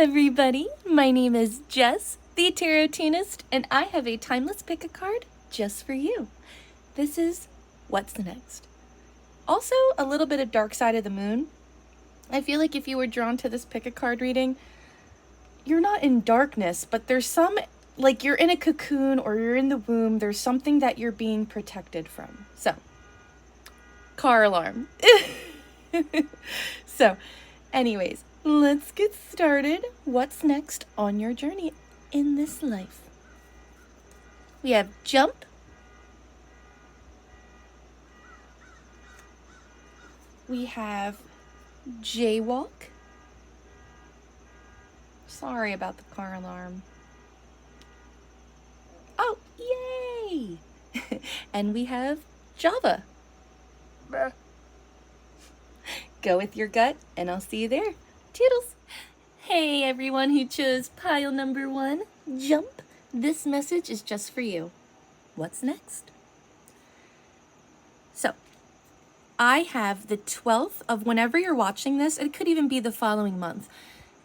everybody. My name is Jess, the Tarotist, and I have a timeless pick a card just for you. This is What's the Next? Also, a little bit of Dark Side of the Moon. I feel like if you were drawn to this pick a card reading, you're not in darkness, but there's some, like you're in a cocoon or you're in the womb. There's something that you're being protected from. So, car alarm. So, anyways, let's get started. What's next on your journey in this life? We have jump. We have jaywalk. Sorry about the car alarm. Oh, yay! And we have Java. Go with your gut, and I'll see you there. Toodles! Hey, everyone who chose pile number 1, jump. This message is just for you. What's next? So, I have the 12th of whenever you're watching this. It could even be the following month.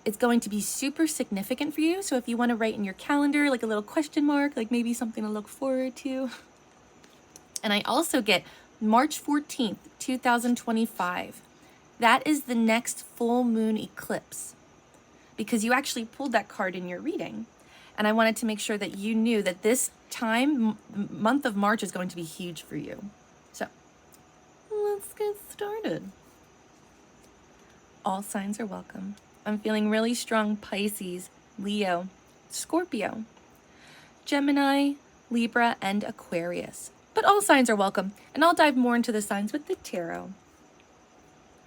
It's going to be super significant for you. So if you want to write in your calendar, like a little question mark, like maybe something to look forward to. And I also get March 14th, 2025. That is the next full moon eclipse, because you actually pulled that card in your reading. And I wanted to make sure that you knew that this time, month of March, is going to be huge for you. So let's get started. All signs are welcome. I'm feeling really strong Pisces, Leo, Scorpio, Gemini, Libra, and Aquarius. But all signs are welcome, and I'll dive more into the signs with the tarot.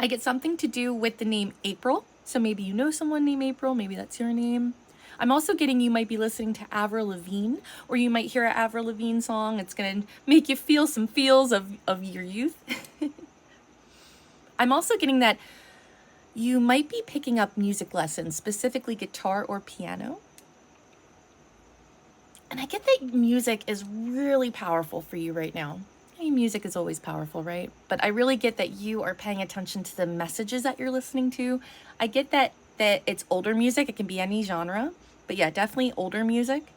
I get something to do with the name April, so maybe you know someone named April, maybe that's your name. I'm also getting you might be listening to Avril Lavigne, or you might hear an Avril Lavigne song. It's going to make you feel some feels of your youth. I'm also getting that you might be picking up music lessons, specifically guitar or piano. And I get that music is really powerful for you right now. I mean, music is always powerful, right? But I really get that you are paying attention to the messages that you're listening to. I get that it's older music. It can be any genre. But yeah, definitely older music.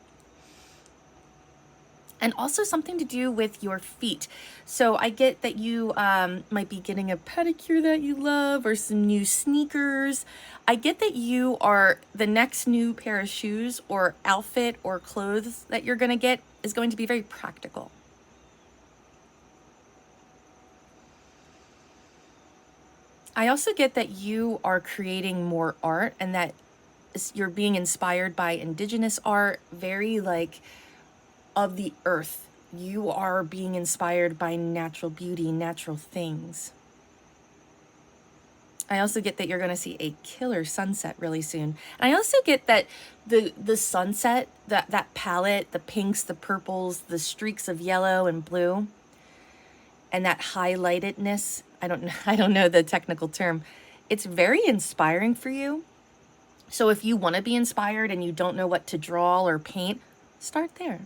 And also something to do with your feet. So I get that you might be getting a pedicure that you love, or some new sneakers. I get that you are, the next new pair of shoes or outfit or clothes that you're going to get is going to be very practical. I also get that you are creating more art, and that you're being inspired by indigenous art, very like of the earth. You are being inspired by natural beauty, natural things. I also get that you're going to see a killer sunset really soon. And I also get that the sunset, that palette, the pinks, the purples, the streaks of yellow and blue, and that highlightedness, I don't know the technical term. It's very inspiring for you. So if you want to be inspired and you don't know what to draw or paint, start there.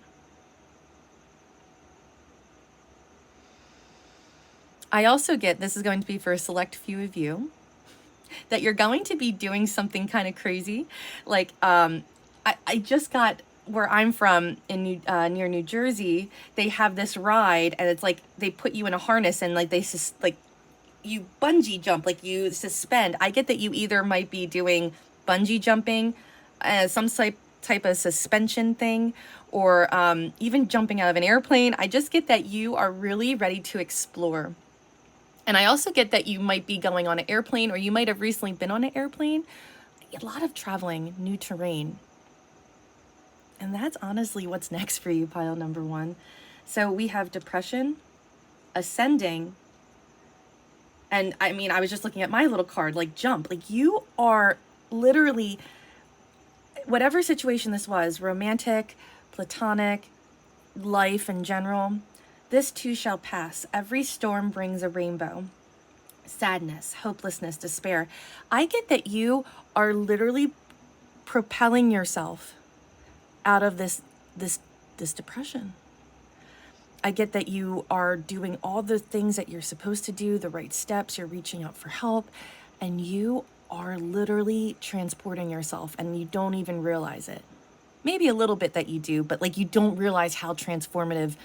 I also get, this is going to be for a select few of you, that you're going to be doing something kind of crazy. Like, I just got, where I'm from in near New Jersey, they have this ride, and it's like they put you in a harness and like you bungee jump, like you suspend. I get that you either might be doing bungee jumping, some type of suspension thing, or even jumping out of an airplane. I just get that you are really ready to explore. And I also get that you might be going on an airplane, or you might have recently been on an airplane. A lot of traveling, new terrain. And that's honestly what's next for you, pile number 1. So we have depression, ascending, and I mean, I was just looking at my little card, like jump. Like you are literally, whatever situation this was, romantic, platonic, life in general, this too shall pass. Every storm brings a rainbow. Sadness, hopelessness, despair. I get that you are literally propelling yourself out of this depression. I get that you are doing all the things that you're supposed to do, the right steps, you're reaching out for help, and you are literally transporting yourself and you don't even realize it. Maybe a little bit that you do, but like you don't realize how transformative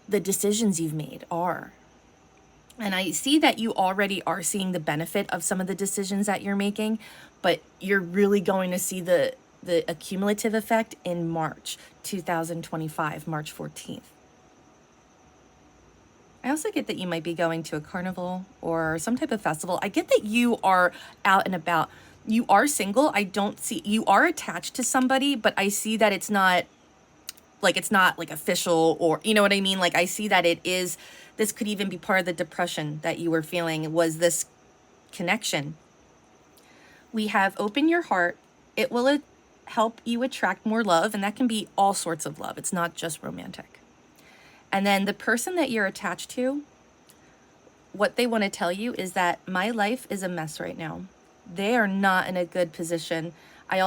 the decisions you've made are. And I see that you already are seeing the benefit of some of the decisions that you're making, but you're really going to see the accumulative effect in March 2025, March 14th. I also get that you might be going to a carnival or some type of festival. I get that you are out and about. You are single. I don't see, you are attached to somebody, but I see that it's not like official, or you know what I mean? Like I see that it is, this could even be part of the depression that you were feeling, was this connection. We have open your heart. It will help you attract more love, and that can be all sorts of love. It's not just romantic. And then the person that you're attached to, what they want to tell you is that my life is a mess right now. They are not in a good position. I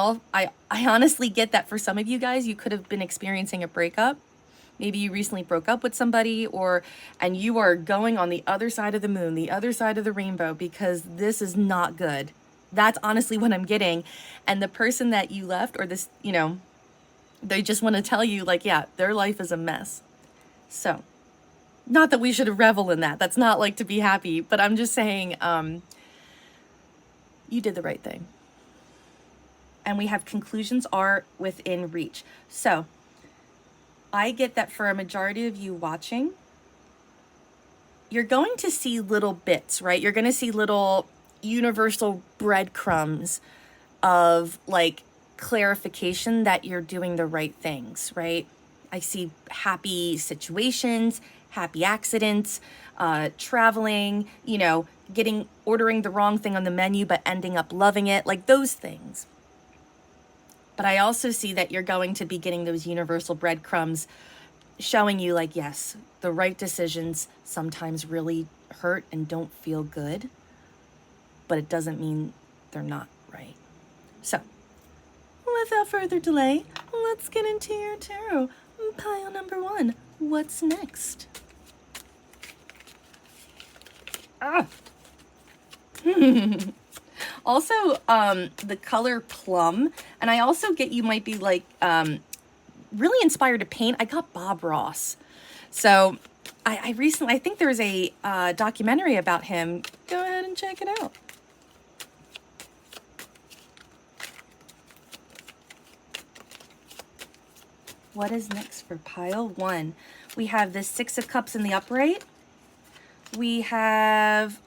honestly get that for some of you guys, you could have been experiencing a breakup. Maybe you recently broke up with somebody, and you are going on the other side of the moon, the other side of the rainbow, because this is not good. That's honestly what I'm getting. And the person that you left, or this, they just want to tell you like, yeah, their life is a mess. So, not that we should revel in that. That's not like to be happy, but I'm just saying, you did the right thing. And we have conclusions are within reach. So, I get that for a majority of you watching, you're going to see little bits, right? You're going to see little universal breadcrumbs of like clarification that you're doing the right things, right? I see happy situations, happy accidents, traveling, ordering the wrong thing on the menu, but ending up loving it, like those things. But I also see that you're going to be getting those universal breadcrumbs showing you like, yes, the right decisions sometimes really hurt and don't feel good, but it doesn't mean they're not right. So, without further delay, let's get into your tarot. Pile number 1, what's next? Also, the color plum, and I also get you might be like really inspired to paint. I got Bob Ross. So I recently, I think there's a documentary about him. Go ahead and check it out. What is next for pile 1? We have the 6 of Cups in the upright. We have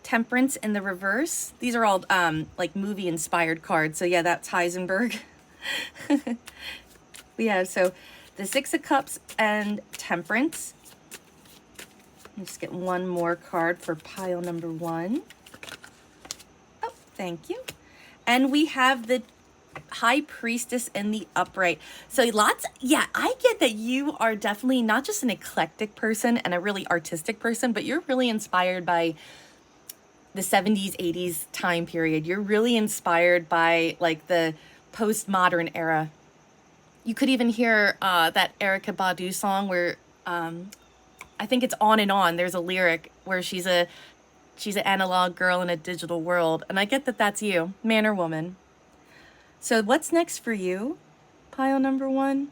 Temperance in the reverse. These are all like movie inspired cards. So yeah, that's Heisenberg. So the 6 of Cups and Temperance. Let's just get one more card for pile number 1. Oh, thank you. And we have the High Priestess in the upright. So I get that you are definitely not just an eclectic person and a really artistic person, but you're really inspired by the 70s, 80s time period. You're really inspired by like the postmodern era. You could even hear that Erykah Badu song where I think it's On and On. There's a lyric where she's an analog girl in a digital world. And I get that that's you, man or woman. So what's next for you, pile number 1,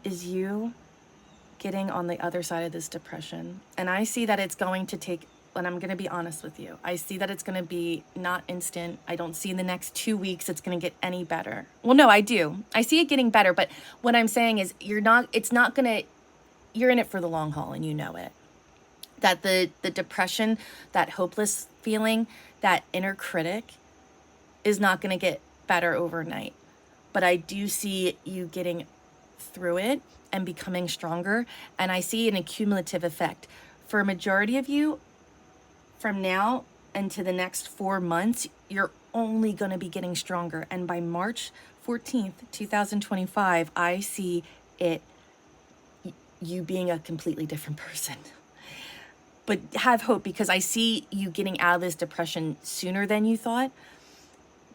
is you getting on the other side of this depression. And I see that it's going to take, and I'm going to be honest with you, I see that it's going to be not instant. I don't see in the next 2 weeks it's going to get any better. Well, no, I do. I see it getting better, but what I'm saying is you're in it for the long haul, and you know it. That the depression, that hopeless feeling, that inner critic is not going to get better overnight. But I do see you getting through it and becoming stronger. And I see an accumulative effect. For a majority of you, from now into the next 4 months, you're only going to be getting stronger. And by March 14th, 2025, I see you being a completely different person. But have hope, because I see you getting out of this depression sooner than you thought.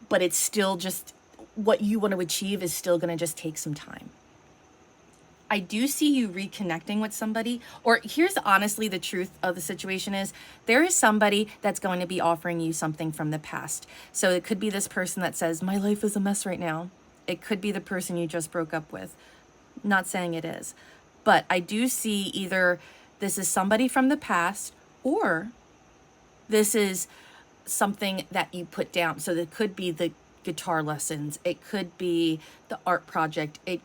But it's still just, what you want to achieve is still going to just take some time. I do see you reconnecting with somebody, or here's honestly the truth of the situation is there is somebody that's going to be offering you something from the past. So it could be this person that says, my life is a mess right now. It could be the person you just broke up with. Not saying it is, but I do see either this is somebody from the past or this is something that you put down. So it could be the guitar lessons. It could be the art project. It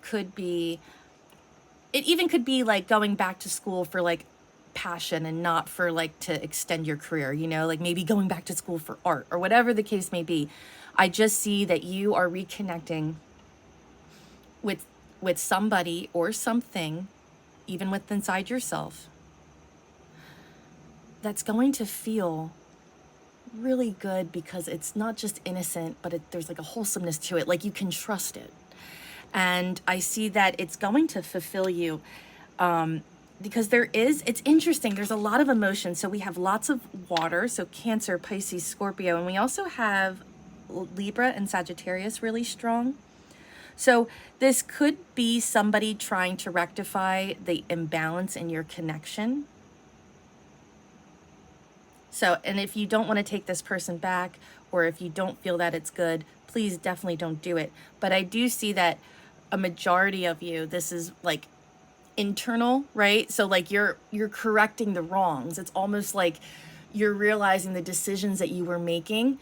even could be like going back to school for like passion and not for like to extend your career, you know, like maybe going back to school for art or whatever the case may be. I just see that you are reconnecting with somebody or something, even with inside yourself, that's going to feel really good because it's not just innocent, but there's like a wholesomeness to it. Like you can trust it. And I see that it's going to fulfill you because it's interesting. There's a lot of emotion. So we have lots of water. So Cancer, Pisces, Scorpio. And we also have Libra and Sagittarius really strong. So this could be somebody trying to rectify the imbalance in your connection. So, and if you don't want to take this person back, or if you don't feel that it's good, please definitely don't do it. But I do see that a majority of you, this is like internal, right? So like you're correcting the wrongs. It's almost like you're realizing the decisions that you were making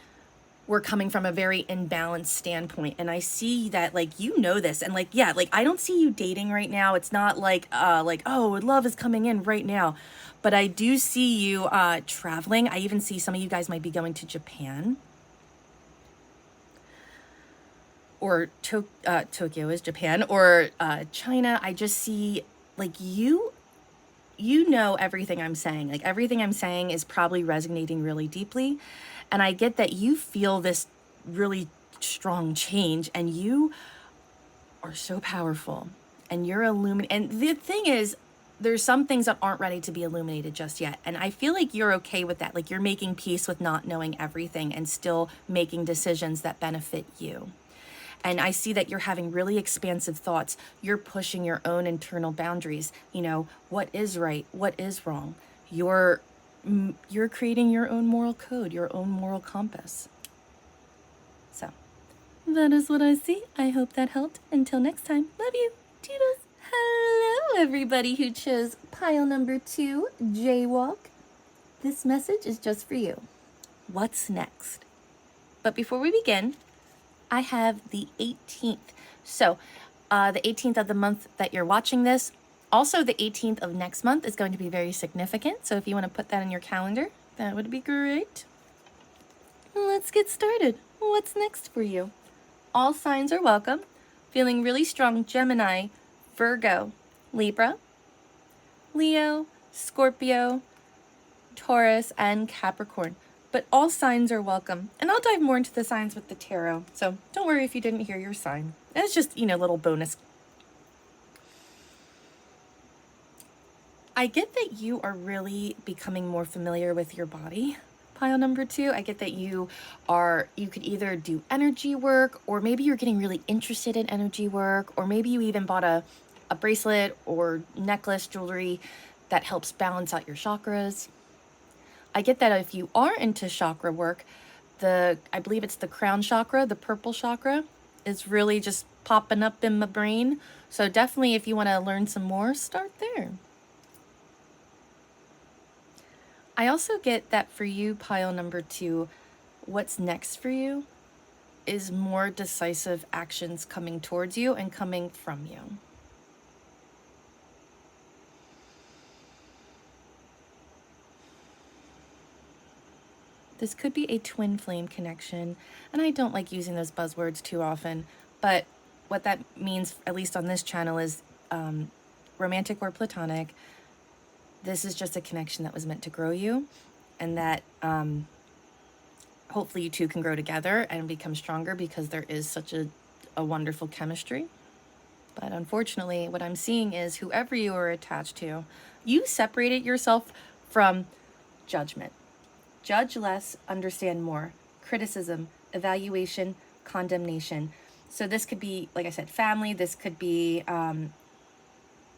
were coming from a very imbalanced standpoint. And I see that like, you know this, and like, yeah, like I don't see you dating right now. It's not like, oh, love is coming in right now. But I do see you traveling. I even see some of you guys might be going to Japan. Or Tokyo is Japan, or China. I just see like you know everything I'm saying. Like everything I'm saying is probably resonating really deeply. And I get that you feel this really strong change and you are so powerful and you're illuminated. And the thing is, there's some things that aren't ready to be illuminated just yet. And I feel like you're okay with that. Like you're making peace with not knowing everything and still making decisions that benefit you. And I see that you're having really expansive thoughts. You're pushing your own internal boundaries. You know, what is right? What is wrong? You're creating your own moral code, your own moral compass. So that is what I see. I hope that helped. Until next time, love you. Toodles. Hello, everybody who chose pile number 2, Jaywalk. This message is just for you. What's next? But before we begin, I have the 18th. So the 18th of the month that you're watching this, also the 18th of next month is going to be very significant. So if you want to put that in your calendar, that would be great. Let's get started. What's next for you? All signs are welcome. Feeling really strong, Gemini, Virgo, Libra, Leo, Scorpio, Taurus, and Capricorn. But all signs are welcome. And I'll dive more into the signs with the tarot. So don't worry if you didn't hear your sign. It's just, little bonus. I get that you are really becoming more familiar with your body. Pile number 2, I get that you could either do energy work, or maybe you're getting really interested in energy work, or maybe you even bought a bracelet or necklace, jewelry that helps balance out your chakras. I get that if you are into chakra work, I believe it's the crown chakra, the purple chakra, is really just popping up in my brain. So definitely if you want to learn some more, start there. I also get that for you, pile number 2, what's next for you is more decisive actions coming towards you and coming from you. This could be a twin flame connection, and I don't like using those buzzwords too often, but what that means, at least on this channel, is romantic or platonic. This is just a connection that was meant to grow you, and that hopefully you two can grow together and become stronger because there is such a wonderful chemistry. But unfortunately, what I'm seeing is whoever you are attached to, you separated yourself from judgment. Judge less, understand more. Criticism, evaluation, condemnation. So this could be, like I said, family. This could be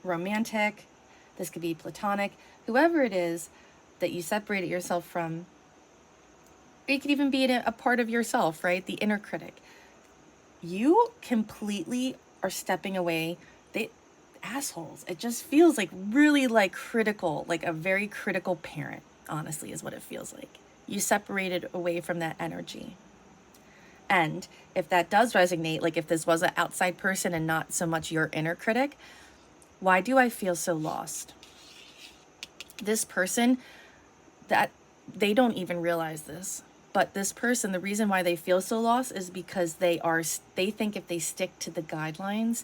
romantic, this could be platonic, whoever it is that you separated yourself from. It could even be a part of yourself, right? The inner critic. You completely are stepping away. They assholes. It just feels like really like critical, like a very critical parent, honestly, is what it feels like. You separated away from that energy. And if that does resonate, like if this was an outside person and not so much your inner critic, why do I feel so lost? This person, that they don't even realize this, but this person, the reason why they feel so lost is because they think if they stick to the guidelines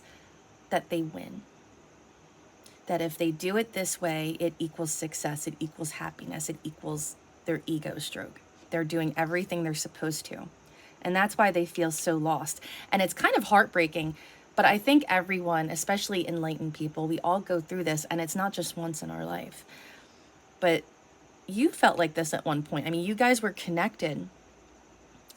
that they win. That if they do it this way, it equals success, it equals happiness, it equals their ego stroke. They're doing everything they're supposed to. And that's why they feel so lost. And it's kind of heartbreaking, but I think everyone, especially enlightened people, we all go through this, and it's not just once in our life. But you felt like this at one point. I mean, you guys were connected.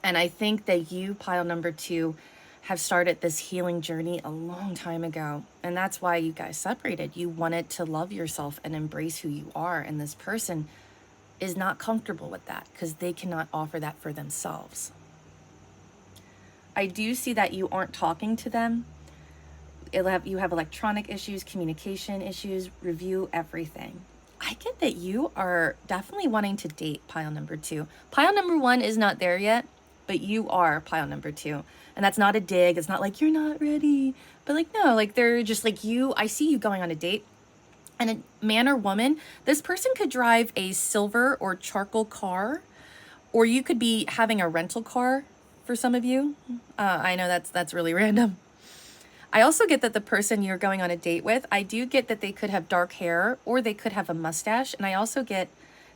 And I think that you, pile number 2, have started this healing journey a long time ago. And that's why you guys separated. You wanted to love yourself and embrace who you are. And this person is not comfortable with that because they cannot offer that for themselves. I do see that you aren't talking to them. You have electronic issues, communication issues, review everything. I get that you are definitely wanting to date, pile number 2. Pile number 1 is not there yet, but you are pile number 2. And that's not a dig. It's not like you're not ready. But like, no, like they're just like you. I see you going on a date. And a man or woman, this person could drive a silver or charcoal car, or you could be having a rental car for some of you. I know that's really random. I also get that the person you're going on a date with, I do get that they could have dark hair or they could have a mustache. And I also get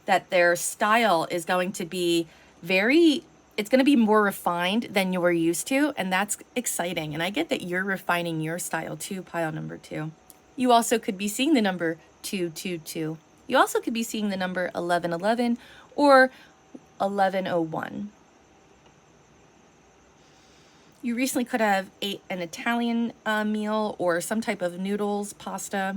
that their style is going to be it's going to be more refined than you're used to. And that's exciting. And I get that you're refining your style too, pile number 2. You also could be seeing the number 222. You also could be seeing the number 1111 or 1101. You recently could have ate an Italian meal or some type of noodles, pasta.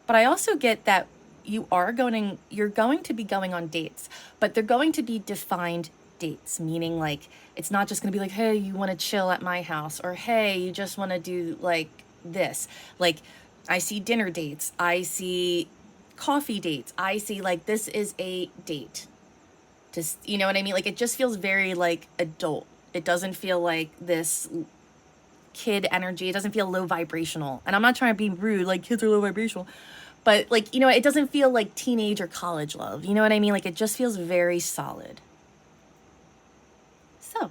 But I also get that you're going to be going on dates, but they're going to be defined dates, meaning like it's not just going to be like, hey, you want to chill at my house, or hey, you just want to do like this. Like I see dinner dates, I see coffee dates, I see like this is a date. Just, you know what I mean? Like it just feels very like adult. It doesn't feel like this kid energy. It doesn't feel low vibrational. And I'm not trying to be rude, like kids are low vibrational. But like, you know, it doesn't feel like teenage or college love. You know what I mean? Like it just feels very solid. So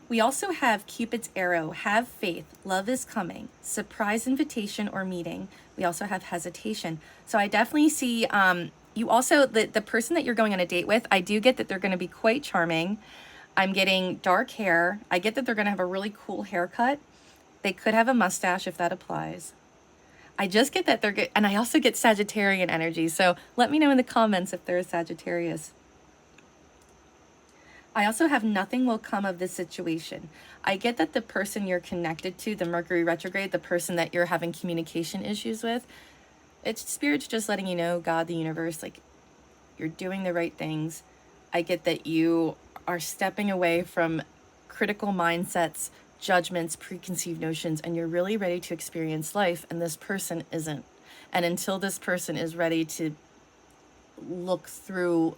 we also have Cupid's arrow, have faith, love is coming, surprise invitation or meeting. We also have hesitation. So I definitely see you also, the person that you're going on a date with, I do get that they're going to be quite charming. I'm getting dark hair. I get that they're going to have a really cool haircut. They could have a mustache if that applies. I just get that they're good. And I also get Sagittarian energy. So let me know in the comments if they're a Sagittarius. I also have nothing will come of this situation. I get that the person you're connected to, the Mercury retrograde, the person that you're having communication issues with, it's Spirit's just letting you know, God, the universe, like you're doing the right things. I get that you are stepping away from critical mindsets, judgments, preconceived notions, and you're really ready to experience life, and this person isn't. And until this person is ready to look through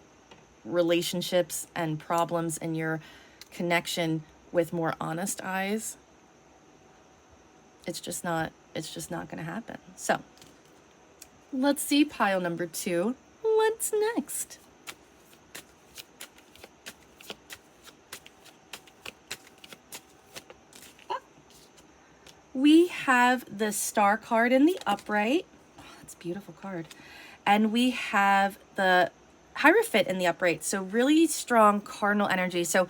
relationships and problems and your connection with more honest eyes, it's just not going to happen. So let's see, pile number 2. What's next? We have the Star card in the upright. Oh, that's a beautiful card. And we have the Hierophant in the upright. So really strong cardinal energy. So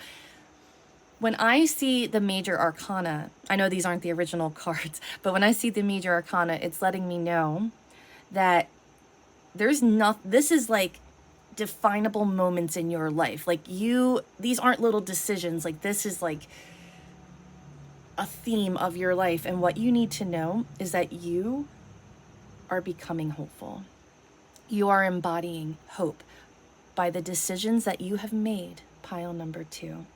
when I see the major arcana, I know these aren't the original cards, but when I see the major arcana, it's letting me know that this is like definable moments in your life. Like these aren't little decisions. Like this is like a theme of your life. And what you need to know is that you are becoming hopeful. You are embodying hope by the decisions that you have made, pile number 2.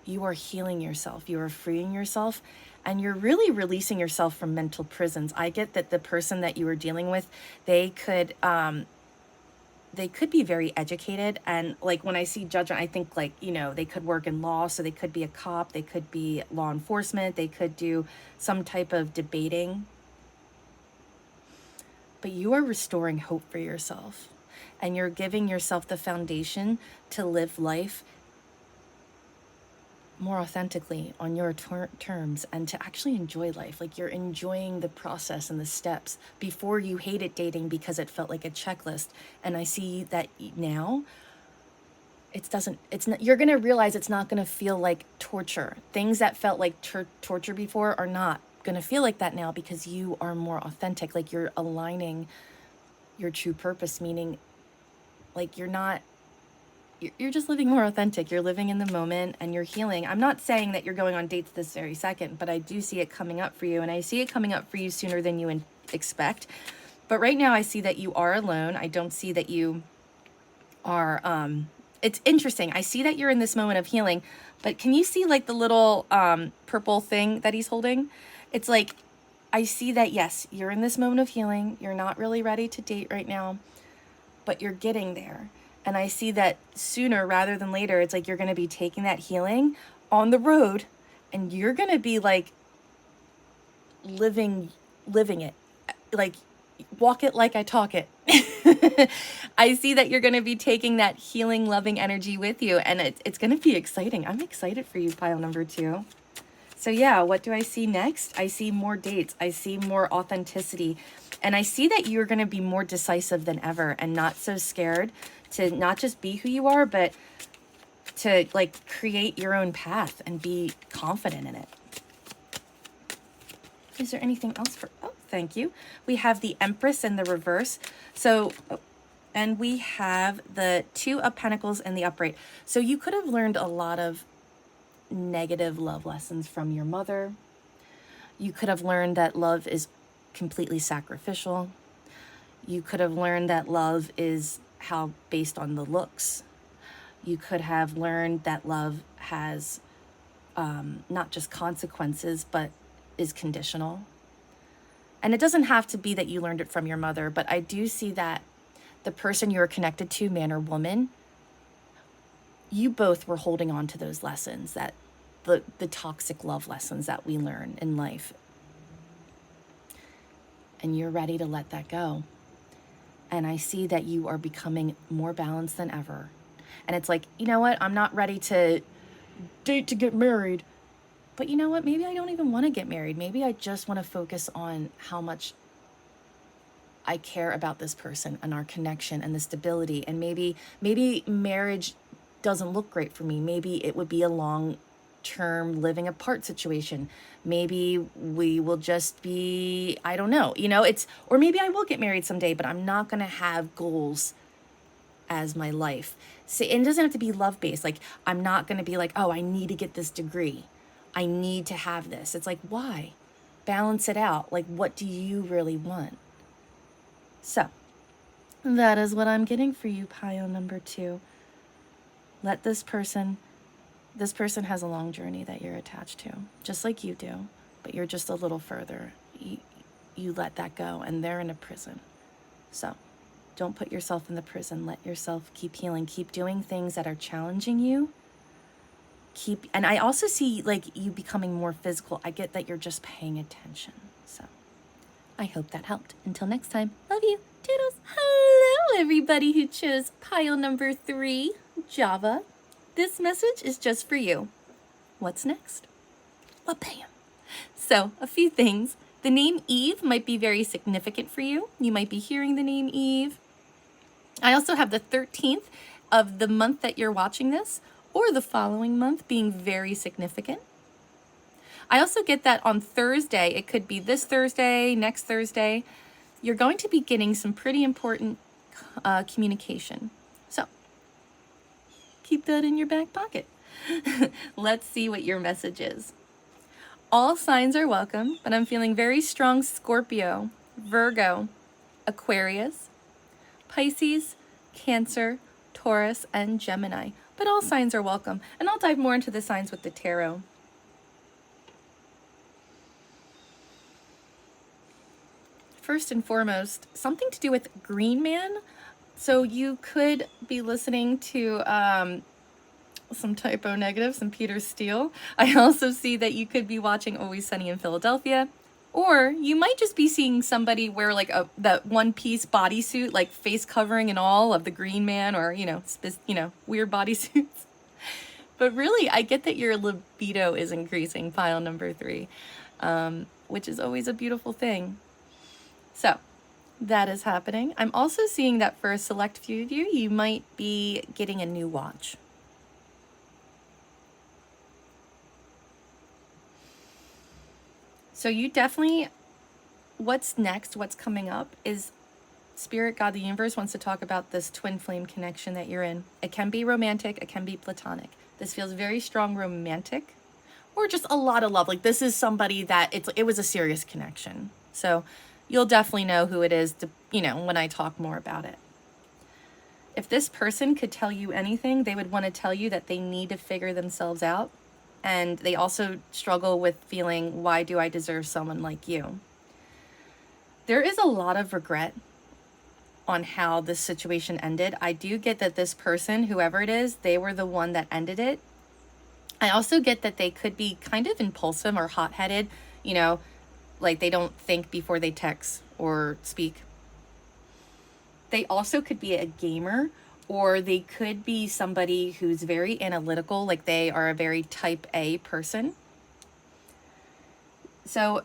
You are healing yourself, you are freeing yourself, and you're really releasing yourself from mental prisons. I get that the person that you were dealing with, they could be very educated, and like when I see judgment, I think like, you know, they could work in law, so they could be a cop, they could be law enforcement, they could do some type of debating. But you are restoring hope for yourself, and you're giving yourself the foundation to live life more authentically on your terms, and to actually enjoy life. Like, you're enjoying the process and the steps. Before, you hated dating because it felt like a checklist, and I see that now it's not, you're going to realize it's not going to feel like torture. Things that felt like torture before are not going to feel like that now, because you are more authentic. Like, you're aligning your true purpose, meaning like you're just living more authentic. You're living in the moment and you're healing. I'm not saying that you're going on dates this very second, but I do see it coming up for you, and I see it coming up for you sooner than you expect. But right now I see that you are alone. I don't see that you are, it's interesting. I see that you're in this moment of healing, but can you see like the little purple thing that he's holding? It's like, I see that, yes, you're in this moment of healing. You're not really ready to date right now, but you're getting there. And I see that sooner rather than later, it's like you're going to be taking that healing on the road, and you're going to be like living it, like walk it like I talk it. I see that you're going to be taking that healing, loving energy with you, and it's going to be exciting. I'm excited for you, pile number 2. So yeah, what do I see next? I see more dates. I see more authenticity. And I see that you're going to be more decisive than ever, and not so scared to not just be who you are, but to like create your own path and be confident in it. Is there anything else for, oh, thank you. We have the Empress in the reverse. So, and we have the 2 of Pentacles in the upright. So you could have learned a lot of negative love lessons from your mother. You could have learned that love is completely sacrificial. You could have learned that love is how based on the looks. You could have learned that love has not just consequences, but is conditional. And it doesn't have to be that you learned it from your mother, but I do see that the person you're connected to, man or woman, you both were holding on to those lessons, that the toxic love lessons that we learn in life. And you're ready to let that go. And I see that you are becoming more balanced than ever. And it's like, you know what? I'm not ready to date to get married. But you know what? Maybe I don't even want to get married. Maybe I just want to focus on how much I care about this person and our connection and the stability. And maybe marriage doesn't look great for me. Maybe it would be a long-term living apart situation. Maybe we will just be, I don't know, you know, or maybe I will get married someday, but I'm not going to have goals as my life. See, and it doesn't have to be love-based. Like, I'm not going to be like, oh, I need to get this degree. I need to have this. It's like, why? Balance it out. Like, what do you really want? So, that is what I'm getting for you, pile number 2. Let this person has a long journey that you're attached to, just like you do, but you're just a little further. You let that go, and they're in a prison. So don't put yourself in the prison. Let yourself keep healing. Keep doing things that are challenging you. And I also see like you becoming more physical. I get that you're just paying attention. So I hope that helped. Until next time, love you. Toodles. Hello, everybody who chose pile number 3, Java. This message is just for you. What's next? Well, bam. So, a few things. The name Eve might be very significant for you. You might be hearing the name Eve. I also have the 13th of the month that you're watching this, or the following month, being very significant. I also get that on Thursday, it could be this Thursday, next Thursday, you're going to be getting some pretty important communication. So, keep that in your back pocket. Let's see what your message is. All signs are welcome, but I'm feeling very strong Scorpio, Virgo, Aquarius, Pisces, Cancer, Taurus, and Gemini. But all signs are welcome. And I'll dive more into the signs with the tarot. First and foremost, something to do with Green Man. So you could be listening to some Typo Negative, some Peter Steele. I also see that you could be watching Always Sunny in Philadelphia. Or you might just be seeing somebody wear like that one-piece bodysuit, like face covering and all of the Green Man, or weird bodysuits. But really, I get that your libido is increasing, pile number 3, which is always a beautiful thing. So that is happening. I'm also seeing that for a select few of you, you might be getting a new watch. So you definitely, what's next, what's coming up is Spirit, God, the universe wants to talk about this twin flame connection that you're in. It can be romantic, it can be platonic. This feels very strong romantic, or just a lot of love. Like this is somebody that it was a serious connection. So you'll definitely know who it is, when I talk more about it. If this person could tell you anything, they would want to tell you that they need to figure themselves out. And they also struggle with feeling, why do I deserve someone like you? There is a lot of regret on how this situation ended. I do get that this person, whoever it is, they were the one that ended it. I also get that they could be kind of impulsive or hot-headed, like they don't think before they text or speak. They also could be a gamer, or they could be somebody who's very analytical, like they are a very type A person. So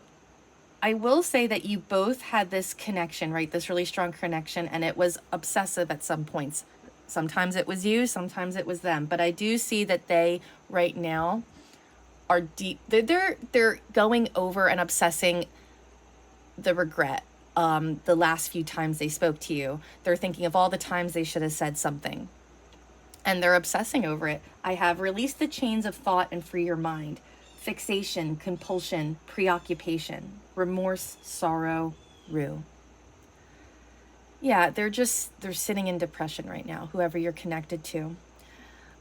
I will say that you both had this connection, right? This really strong connection, and it was obsessive at some points. Sometimes it was you, sometimes it was them. But I do see that they, right now, are deep. They're going over and obsessing the regret. The last few times they spoke to you, they're thinking of all the times they should have said something, and they're obsessing over it. I have released the chains of thought and free your mind. Fixation, compulsion, preoccupation, remorse, sorrow, rue. Yeah, they're sitting in depression right now, whoever you're connected to.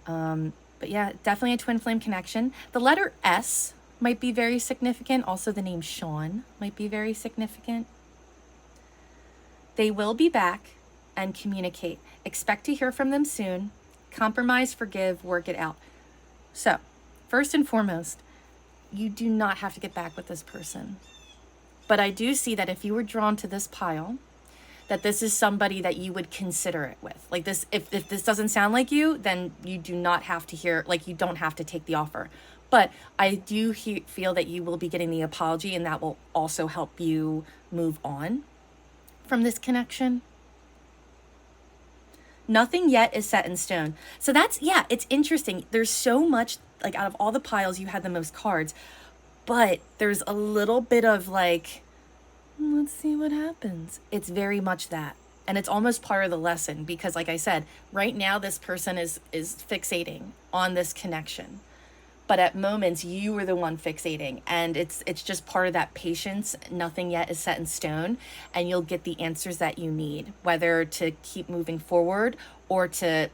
But yeah, definitely a twin flame connection. The letter S might be very significant. Also, the name Sean might be very significant. They will be back and communicate. Expect to hear from them soon. Compromise, forgive, work it out. So, first and foremost, you do not have to get back with this person. But I do see that if you were drawn to this pile, that this is somebody that you would consider it with. Like this, if this doesn't sound like you, then you do not have to hear, like you don't have to take the offer. But I do feel that you will be getting the apology, and that will also help you move on from this connection. Nothing yet is set in stone. So that's, it's interesting. There's so much, like out of all the piles, you had the most cards, but there's a little bit of like, let's see what happens. It's very much that. And it's almost part of the lesson, because like I said, right now this person is fixating on this connection. But at moments you were the one fixating, and it's just part of that patience. Nothing yet is set in stone, and you'll get the answers that you need, whether to keep moving forward or to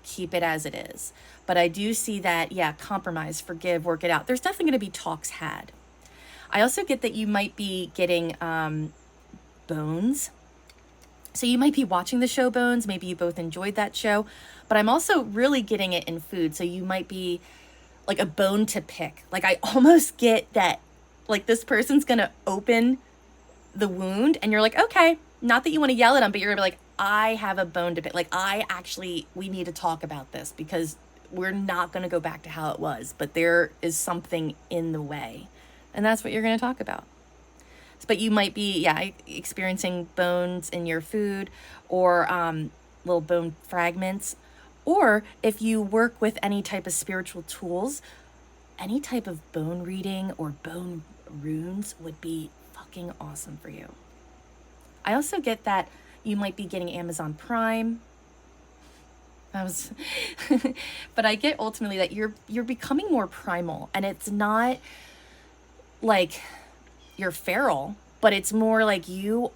keep it as it is. But I do see that, compromise, forgive, work it out. There's definitely going to be talks had. I also get that you might be getting Bones. So you might be watching the show Bones. Maybe you both enjoyed that show. But I'm also really getting it in food. So you might be like a bone to pick. Like I almost get that, like this person's going to open the wound and you're like, okay, not that you want to yell at them, but you're gonna be like, I have a bone to pick. Like we need to talk about this, because we're not going to go back to how it was, but there is something in the way. And that's what you're going to talk about. But you might be, experiencing bones in your food, or little bone fragments. Or if you work with any type of spiritual tools, any type of bone reading or bone runes would be fucking awesome for you. I also get that you might be getting Amazon Prime. But I get ultimately that you're becoming more primal, and it's not like you're feral, but it's more like you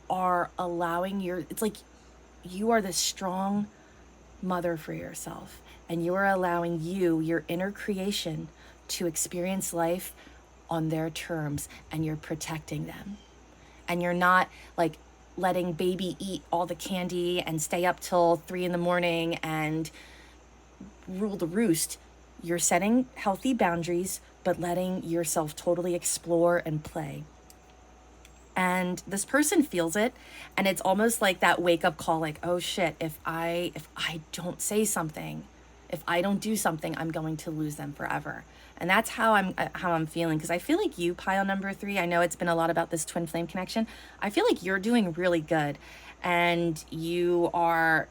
are allowing it's like you are this strong mother for yourself, and you are allowing your inner creation, to experience life on their terms, and you're protecting them. And you're not like letting baby eat all the candy and stay up till 3 a.m. and rule the roost. You're setting healthy boundaries, but letting yourself totally explore and play. And this person feels it, and it's almost like that wake-up call, like, oh shit, if I don't say something, if I don't do something, I'm going to lose them forever. And that's how I'm feeling, because I feel like you, pile number 3, I know it's been a lot about this twin flame connection. I feel like you're doing really good, and you're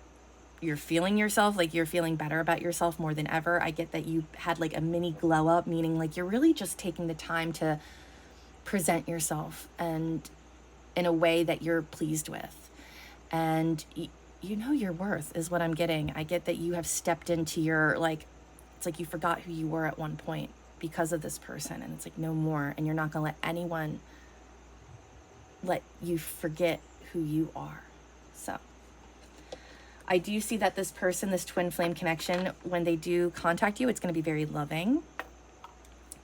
feeling yourself, like you're feeling better about yourself more than ever. I get that you had like a mini glow up, meaning like you're really just taking the time to present yourself and in a way that you're pleased with. And you know your worth is what I'm getting. I get that you have stepped into your, like, it's like you forgot who you were at one point because of this person, and it's like no more, and you're not gonna let anyone let you forget who you are. So I do see that this person, this twin flame connection, when they do contact you, it's going to be very loving.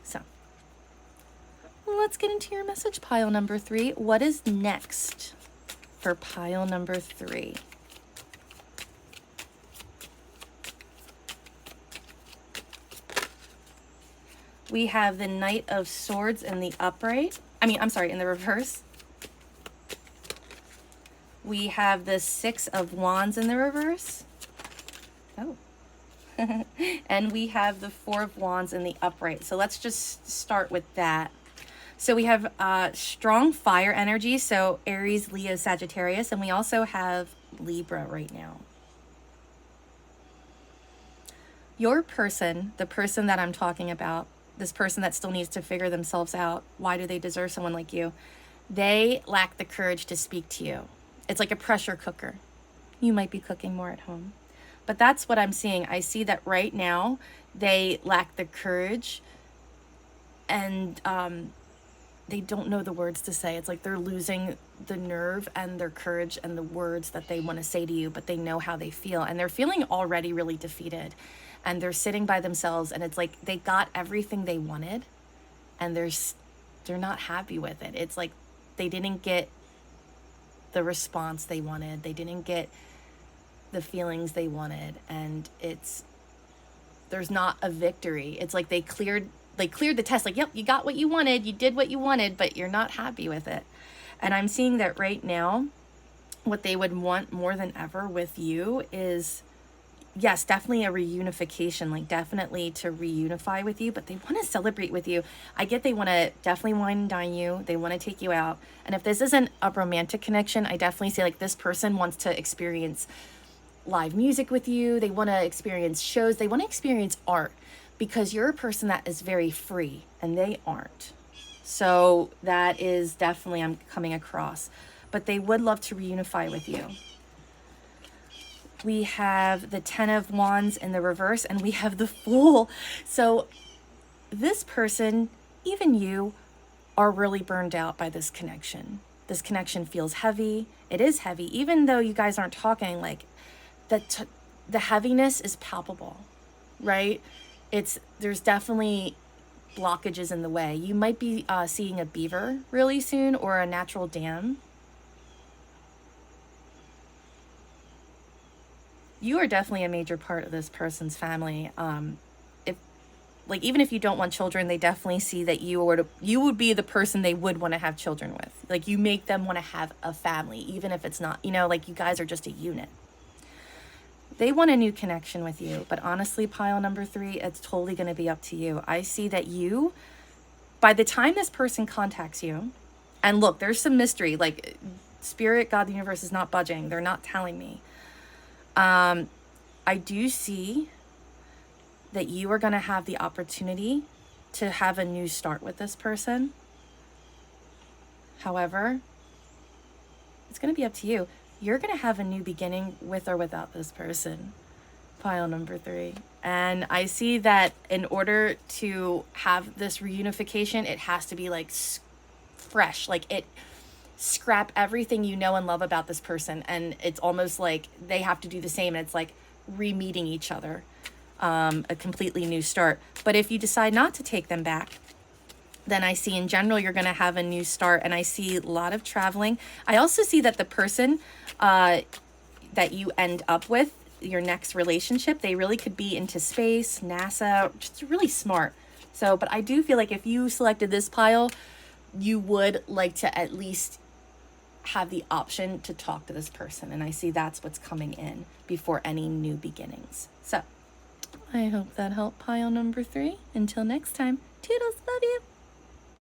So let's get into your message, pile number 3. What is next for pile number 3? We have the Knight of Swords in the upright. In the reverse. We have the 6 of Wands in the reverse. Oh. And we have the 4 of Wands in the upright. So let's just start with that. So we have strong fire energy. So Aries, Leo, Sagittarius. And we also have Libra right now. Your person, the person that I'm talking about, this person that still needs to figure themselves out, why do they deserve someone like you? They lack the courage to speak to you. It's like a pressure cooker. You might be cooking more at home. But that's what I'm seeing. I see that right now they lack the courage, and they don't know the words to say. It's like they're losing the nerve and their courage and the words that they want to say to you, but they know how they feel. And they're feeling already really defeated. And they're sitting by themselves, and it's like they got everything they wanted, and they're not happy with it. It's like they didn't get the response they wanted. They didn't get the feelings they wanted, and there's not a victory. It's like they cleared the test, like, yep, you got what you wanted, you did what you wanted, but you're not happy with it. And I'm seeing that right now what they would want more than ever with you is, yes, definitely a reunification, like definitely to reunify with you, but they want to celebrate with you. I get they want to definitely wine and dine you. They want to take you out. And if this isn't a romantic connection, I definitely say like this person wants to experience live music with you. They want to experience shows. They want to experience art, because you're a person that is very free and they aren't. So that is definitely, I'm coming across, but they would love to reunify with you. We have the 10 of Wands in the reverse, and we have the Fool. So this person, even you, are really burned out by this connection. This connection feels heavy. It is heavy, even though you guys aren't talking, like that. The heaviness is palpable, right? There's definitely blockages in the way. You might be seeing a beaver really soon, or a natural dam. You are definitely a major part of this person's family. Even if you don't want children, they definitely see that you would be the person they would want to have children with. Like, you make them want to have a family, even if it's not, like you guys are just a unit. They want a new connection with you, but honestly, pile number 3, it's totally going to be up to you. I see that you, by the time this person contacts you, and look, there's some mystery, like Spirit, God, the universe is not budging. They're not telling me. I do see that you are going to have the opportunity to have a new start with this person. However, it's going to be up to you. You're going to have a new beginning with or without this person, pile number 3. And I see that in order to have this reunification, it has to be like fresh. Like scrap everything you know and love about this person, and it's almost like they have to do the same, and it's like re-meeting each other, a completely new start. But if you decide not to take them back, then I see in general you're going to have a new start, and I see a lot of traveling. I also see that the person that you end up with, your next relationship, they really could be into space, NASA, just really smart. So, but I do feel like if you selected this pile, you would like to at least have the option to talk to this person. And I see that's what's coming in before any new beginnings. So I hope that helped pile number 3. Until next time, toodles, love you.